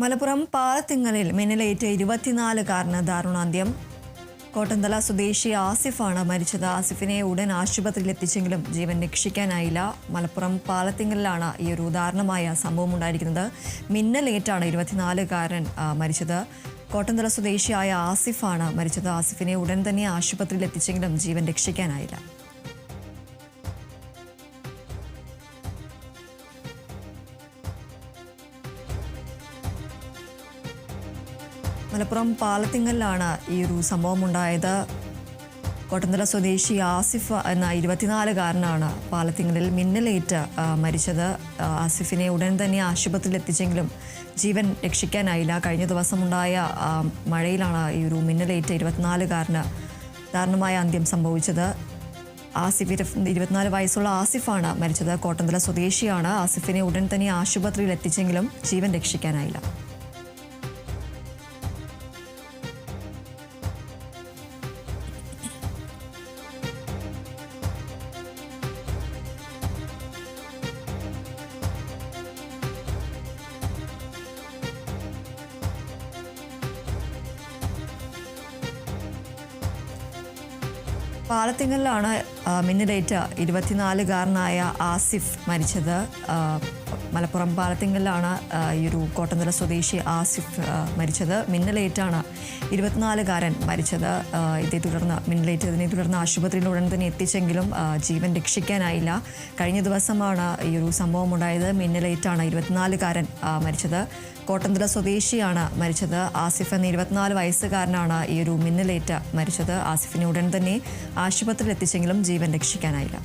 മലപ്പുറം പാലത്തിങ്ങലിൽ മിന്നലേറ്റ് 24-കാരന് ദാരുണാന്ത്യം. കോട്ടന്തല സ്വദേശി ആസിഫാണ് മരിച്ചത്. ആസിഫിനെ ഉടൻ ആശുപത്രിയിൽ എത്തിച്ചെങ്കിലും ജീവൻ രക്ഷിക്കാനായില്ല. മലപ്പുറം പാലത്തിങ്ങലിലാണ് ഈ ഒരു ദാരുണമായ സംഭവം ഉണ്ടായിരിക്കുന്നത്. മിന്നലേറ്റാണ് 24-കാരൻ മരിച്ചത്. കോട്ടന്തല സ്വദേശിയായ ആസിഫാണ് മരിച്ചത്. ആസിഫിനെ ഉടൻ തന്നെ ആശുപത്രിയിൽ എത്തിച്ചെങ്കിലും ജീവൻ രക്ഷിക്കാനായില്ല. മലപ്പുറം പാലത്തിങ്ങലിലാണ് ഈ ഒരു സംഭവം ഉണ്ടായത്. കോട്ടന്തല സ്വദേശി ആസിഫ് എന്ന 24-കാരനാണ് പാലത്തിങ്ങലിൽ മിന്നലേറ്റ് മരിച്ചത്. ആസിഫിനെ ഉടൻ തന്നെ ആശുപത്രിയിൽ എത്തിച്ചെങ്കിലും ജീവൻ രക്ഷിക്കാനായില്ല. കഴിഞ്ഞ ദിവസമുണ്ടായ മഴയിലാണ് ഈ ഒരു മിന്നലേറ്റ് 24-കാരന് ദാരുണമായ അന്ത്യം സംഭവിച്ചത്. 24 വയസ്സുള്ള ആസിഫാണ് മരിച്ചത്. കോട്ടന്തല സ്വദേശിയാണ്. ആസിഫിനെ ഉടൻ തന്നെ ആശുപത്രിയിൽ എത്തിച്ചെങ്കിലും ജീവൻ രക്ഷിക്കാനായില്ല. പാലത്തിങ്ങലിലാണ് മിന്നലേറ്റ് 24-കാരനായ ആസിഫ് മരിച്ചത്. മലപ്പുറം പാലത്തിങ്ങലിലാണ് ഈ ഒരു കോട്ടന്തല സ്വദേശി ആസിഫ് മരിച്ചത്. മിന്നലേറ്റാണ് 24-കാരൻ മരിച്ചത്. മിന്നലേറ്റതിനെ തുടർന്ന് ആശുപത്രിയിൽ ഉടൻ തന്നെ എത്തിച്ചെങ്കിലും ജീവൻ രക്ഷിക്കാനായില്ല. കഴിഞ്ഞ ദിവസമാണ് ഈ ഒരു സംഭവം ഉണ്ടായത്. മിന്നലേറ്റാണ് 24-കാരൻ മരിച്ചത്. കോട്ടന്തല സ്വദേശിയാണ് മരിച്ചത്. ആസിഫ് എന്ന 24 വയസ്സുകാരനാണ് ഈ ഒരു മിന്നലേറ്റ് മരിച്ചത്. ആസിഫിനെ ഉടൻ തന്നെ ആശുപത്രിയിൽ എത്തിച്ചെങ്കിലും ജീവൻ രക്ഷിക്കാനായില്ല.